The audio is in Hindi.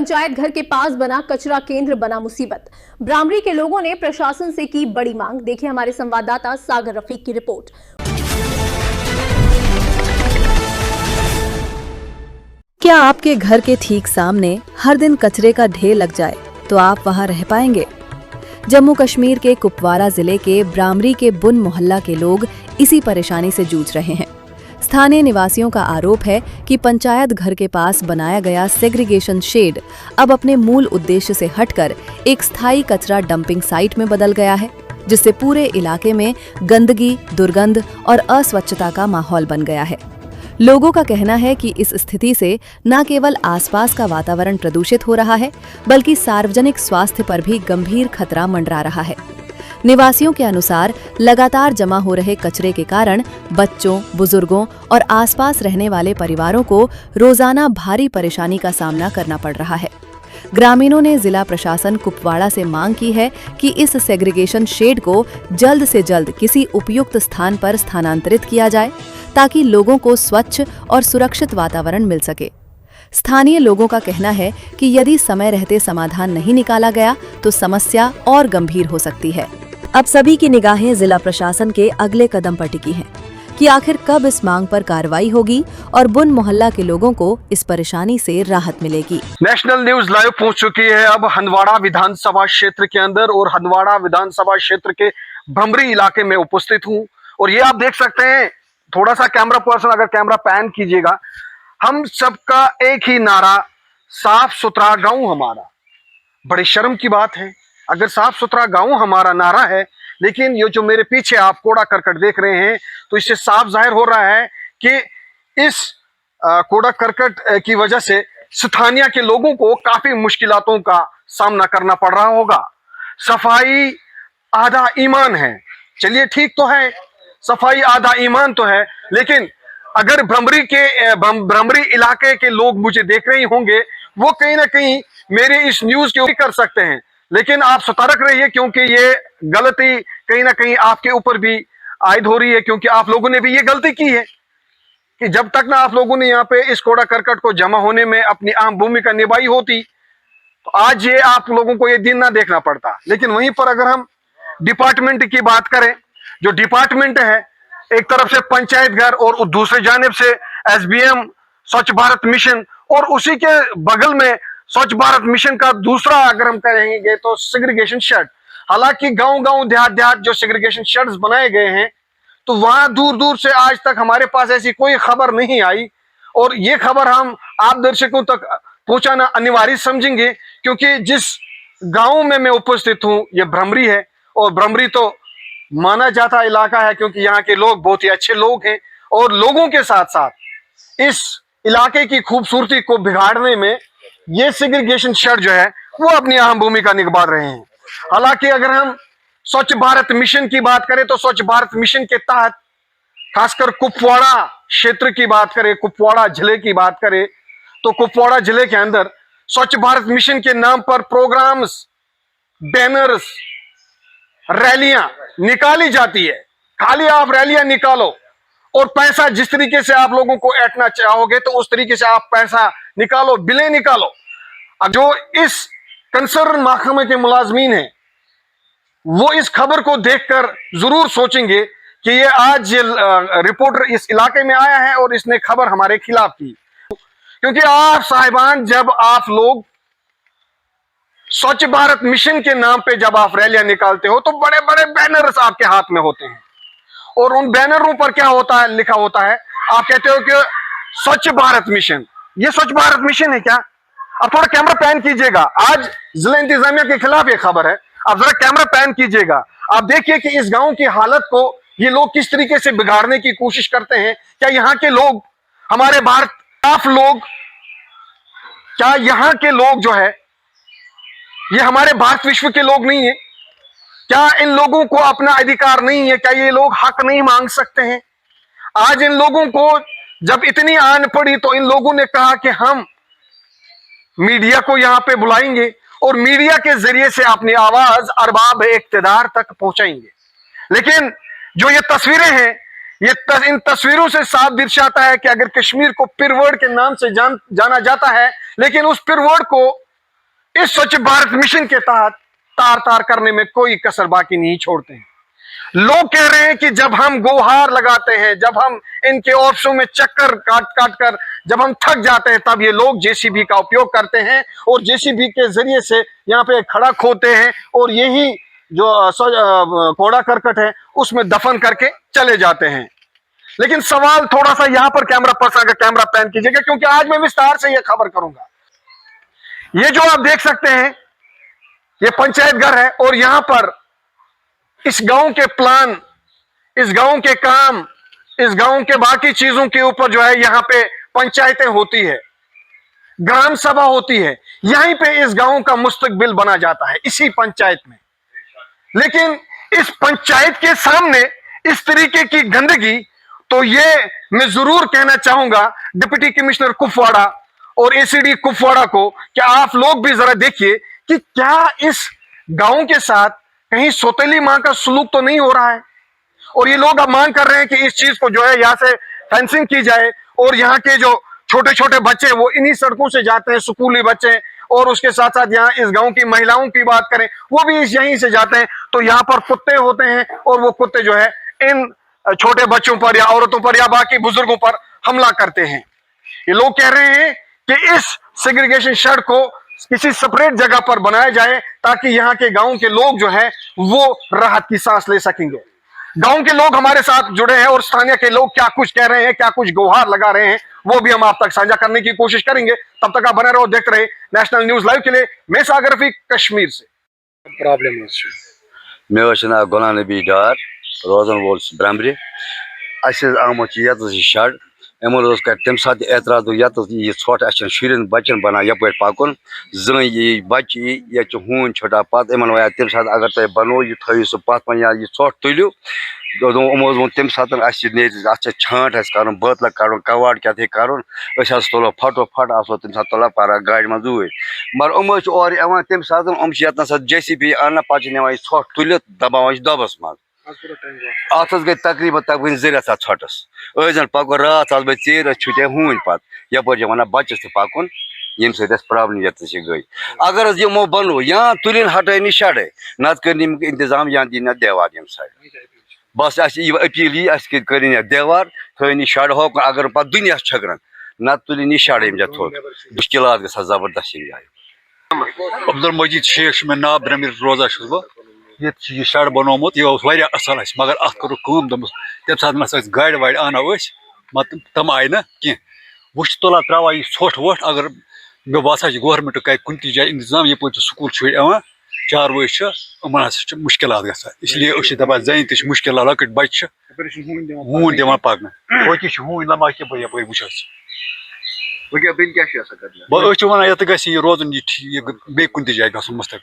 पंचायत घर के पास बना कचरा केंद्र बना मुसीबत। ब्राह्मणी के लोगों ने प्रशासन से की बड़ी मांग। देखिए हमारे संवाददाता सागर रफीक की रिपोर्ट। क्या आपके घर के ठीक सामने हर दिन कचरे का ढेर लग जाए तो आप वहां रह पाएंगे? जम्मू कश्मीर के कुपवाड़ा जिले के ब्राह्मणी के बुन मोहल्ला के लोग इसी परेशानी से जूझ रहे हैं। स्थानीय निवासियों का आरोप है कि पंचायत घर के पास बनाया गया सेग्रीगेशन शेड अब अपने मूल उद्देश्य से हटकर एक स्थायी कचरा डंपिंग साइट में बदल गया है, जिससे पूरे इलाके में गंदगी, दुर्गंध और अस्वच्छता का माहौल बन गया है। लोगों का कहना है कि इस स्थिति से न केवल आसपास का वातावरण प्रदूषित हो रहा है, बल्कि सार्वजनिक स्वास्थ्य पर भी गंभीर खतरा मंडरा रहा है। निवासियों के अनुसार लगातार जमा हो रहे कचरे के कारण बच्चों, बुजुर्गों और आसपास रहने वाले परिवारों को रोजाना भारी परेशानी का सामना करना पड़ रहा है। ग्रामीणों ने जिला प्रशासन कुपवाड़ा से मांग की है कि इस सेग्रीगेशन शेड को जल्द से जल्द किसी उपयुक्त स्थान पर स्थानांतरित किया जाए, ताकि लोगों को स्वच्छ और सुरक्षित वातावरण मिल सके। स्थानीय लोगों का कहना है कि यदि समय रहते समाधान नहीं निकाला गया तो समस्या और गंभीर हो सकती है। अब सभी की निगाहें जिला प्रशासन के अगले कदम पर टिकी हैं कि आखिर कब इस मांग पर कार्रवाई होगी और बुन मोहल्ला के लोगों को इस परेशानी से राहत मिलेगी। नेशनल न्यूज लाइव पहुंच चुकी है अब हंदवाड़ा विधानसभा क्षेत्र के अंदर, और हंदवाड़ा विधानसभा क्षेत्र के भ्रमरी इलाके में उपस्थित हूं। और ये आप देख सकते हैं, थोड़ा सा कैमरा पर्सन अगर कैमरा पैन कीजिएगा, हम सबका एक ही नारा, साफ सुथरा गांव हमारा। बड़ी शर्म की बात है, अगर साफ सुथरा गांव हमारा नारा है, लेकिन ये जो मेरे पीछे आप कूड़ा करकट देख रहे हैं, तो इससे साफ जाहिर हो रहा है कि इस कूड़ा करकट की वजह से स्थानीय के लोगों को काफी मुश्किलातों का सामना करना पड़ रहा होगा। सफाई आधा ईमान है, चलिए ठीक तो है, सफाई आधा ईमान तो है, लेकिन अगर भ्रमरी इलाके के लोग मुझे देख रहे होंगे, वो कहीं ना कहीं मेरे इस न्यूज के ऊपर कर सकते हैं, लेकिन आप सतर्क रहिए, क्योंकि ये गलती कहीं ना कहीं आपके ऊपर भी आयद हो रही है, क्योंकि आप लोगों ने भी ये गलती की है कि जब तक ना आप लोगों ने यहाँ पे इस कूड़ा करकट को जमा होने में अपनी अहम भूमिका निभाई होती, तो आज ये आप लोगों को ये दिन ना देखना पड़ता। लेकिन वहीं पर अगर हम डिपार्टमेंट की बात करें, जो डिपार्टमेंट है, एक तरफ से पंचायत घर और दूसरी जानिब से SBM स्वच्छ भारत मिशन, और उसी के बगल में स्वच्छ भारत मिशन का दूसरा अगर हम कहेंगे तो सेग्रीगेशन शेड। हालांकि गांव-गांव, देहात-देहात जो सेग्रीगेशन शेड्स बनाए गए हैं, तो वहां दूर-दूर से आज तक हमारे पास ऐसी कोई खबर नहीं आई, और ये खबर हम आप दर्शकों तक पहुंचाना अनिवार्य समझेंगे, क्योंकि जिस गांव में मैं उपस्थित हूं ये भ्रमरी है, और भ्रमरी तो माना जाता इलाका है क्योंकि यहाँ के लोग बहुत ही अच्छे लोग हैं, और लोगों के साथ साथ इस इलाके की खूबसूरती को बिगाड़ने में ये सेग्रीगेशन शेड जो है वो अपनी अहम भूमिका निभा रहे हैं। हालांकि अगर हम स्वच्छ भारत मिशन की बात करें, तो स्वच्छ भारत मिशन के तहत खासकर कुपवाड़ा क्षेत्र की बात करें, कुपवाड़ा जिले की बात करें, तो कुपवाड़ा जिले के अंदर स्वच्छ भारत मिशन के नाम पर प्रोग्राम्स, बैनर्स, रैलियां निकाली जाती है। खाली आप रैलियां निकालो और पैसा जिस तरीके से आप लोगों को ऐंठना चाहोगे तो उस तरीके से आप पैसा निकालो, बिलें निकालो। अब जो इस कंसर्न महकमे के मुलाजमीन हैं, वो इस खबर को देखकर जरूर सोचेंगे कि ये आज ये रिपोर्टर इस इलाके में आया है और इसने खबर हमारे खिलाफ की। क्योंकि आप साहिबान, जब आप लोग स्वच्छ भारत मिशन के नाम पे जब आप रैलियां निकालते हो, तो बड़े बड़े बैनर्स आपके हाथ में होते हैं, और उन बैनरों पर क्या होता है, लिखा होता है, आप कहते हो कि स्वच्छ भारत मिशन। ये स्वच्छ भारत मिशन है क्या? अब थोड़ा कैमरा पैन कीजिएगा, आज जिला इंतजामिया के खिलाफ ये खबर है, आप जरा कैमरा पैन कीजिएगा, आप देखिए कि इस गांव की हालत को ये लोग किस तरीके से बिगाड़ने की कोशिश करते हैं। क्या यहाँ के लोग, हमारे भारत साफ लोग, क्या यहाँ के लोग जो है ये हमारे भारत विश्व के लोग नहीं है? क्या इन लोगों को अपना अधिकार नहीं है? क्या ये लोग हक नहीं मांग सकते हैं? आज इन लोगों को जब इतनी आन पड़ी तो इन लोगों ने कहा कि हम मीडिया को यहां पे बुलाएंगे और मीडिया के जरिए से अपनी आवाज अरबाब इक्तदार तक पहुंचाएंगे। लेकिन जो ये तस्वीरें हैं, इन तस्वीरों से साफ दर्शाता है कि अगर कश्मीर को पिरवर्ड के नाम से जाना जाता है, लेकिन उस पिरवर्ड को इस स्वच्छ भारत मिशन के तहत तार तार करने में कोई कसर बाकी नहीं छोड़ते हैं। लोग कह रहे हैं कि जब हम गुहार लगाते हैं, जब हम इनके ऑफिसों में चक्कर काट काट कर जब हम थक जाते हैं, तब ये लोग जेसीबी का उपयोग करते हैं और जेसीबी के जरिए से यहाँ पे खड़ा खोदते हैं और यही जो कूड़ा करकट है उसमें दफन करके चले जाते हैं। लेकिन सवाल थोड़ा सा यहाँ पर कैमरा पर्सन का कैमरा पैन कीजिएगा, क्योंकि आज मैं विस्तार से यह खबर करूंगा। ये जो आप देख सकते हैं ये पंचायत घर है और यहां पर इस गांव के प्लान, इस गांव के काम, इस गांव के बाकी चीजों के ऊपर जो है यहां पे पंचायतें होती है, ग्राम सभा होती है, यहीं पे इस गांव का मुस्तकबिल बना जाता है इसी पंचायत में। लेकिन इस पंचायत के सामने इस तरीके की गंदगी, तो ये मैं जरूर कहना चाहूंगा डिप्टी कमिश्नर कुपवाड़ा और एसीडी कुपवाड़ा को कि आप लोग भी जरा देखिए कि क्या इस गांव के साथ कहीं सौतेली मां का सलूक तो नहीं हो रहा है। और ये लोग अब मांग कर रहे हैं कि इस चीज को जो है यहाँ से फेंसिंग की जाए और यहाँ के जो छोटे छोटे बच्चे वो इन्हीं सड़कों से जाते हैं, स्कूली बच्चे, और उसके साथ साथ यहाँ इस गांव की महिलाओं की बात करें वो भी यहीं से जाते हैं, तो यहाँ पर कुत्ते होते हैं और वो कुत्ते जो है इन छोटे बच्चों पर या औरतों पर या बाकी बुजुर्गों पर हमला करते हैं। ये लोग कह रहे हैं कि इस सेग्रीगेशन शेड को किसी सेपरेट जगह पर बनाया जाए ताकि यहाँ के गांव के लोग जो है वो राहत की सांस ले सकेंगे। गांव के लोग हमारे साथ जुड़े हैं और स्थानीय के लोग क्या कुछ कह रहे हैं, क्या कुछ गुहार लगा रहे हैं, वो भी हम आप तक साझा करने की कोशिश करेंगे। तब तक आप बने रहो, देखते रहे नेशनल न्यूज लाइव के लिए। मैं सागर रफीक, कश्मीर से। प्रॉब्लम मे गुलाम नबी डार रोजन वोल ब्रामरी आमुत ये शड यमन तम सात एतराज ये ोट शुरन बच्चन बना यप पकुन जन यी बच्चे ये हून छटा पत इन वह तम सात अगर तुम बनो यह थो सह पत या यह ोट तुलो यमो वो तम सात अत छांट कर बोतल कड़ कवाड़ क्या कर तुलो फटो फट आसो तम सात तुला पारा गाड़ मज ऊर मगर और तम सात ये जेसीबी अना पे ोट तुलित दबाव दबस मज अत गई तकरीबन जरिया ोटस जन पको रात बह चीर छुटे हून पत यप वन बच्चस पकुन ये प्रॉब्लम ये गई अगर यमो बनो या तुलिन हटे नी शडे नत कर इंतजाम या दी देवार यम साइड बस अपील यह कर देवार थी शड हो अगर पे दुनिया छगरन नत तुलिन यह शड यम थोद मुश्किल ग जबरदस्त जाए। अब्दुल मजीद शेख मे नाव ब्रमिर रोजा बह ये शड बनोमुत यह असल मगर अत कर तम सात गाड़ वाड़ आना तम आय ना कह वो तुला त्रवा यह ोट वोट अगर मे बासा गवर्नमेंट कर कुन जाए इंतजाम ये स्कूल शुर 4 वज मुश्किल ग इसलिए दपान जन त मुश्किल लकट बच्चे हून दिवान पकन वो हून लमा बह यप वो वन ये रोजन बे कुन जाए ग मुस्तक।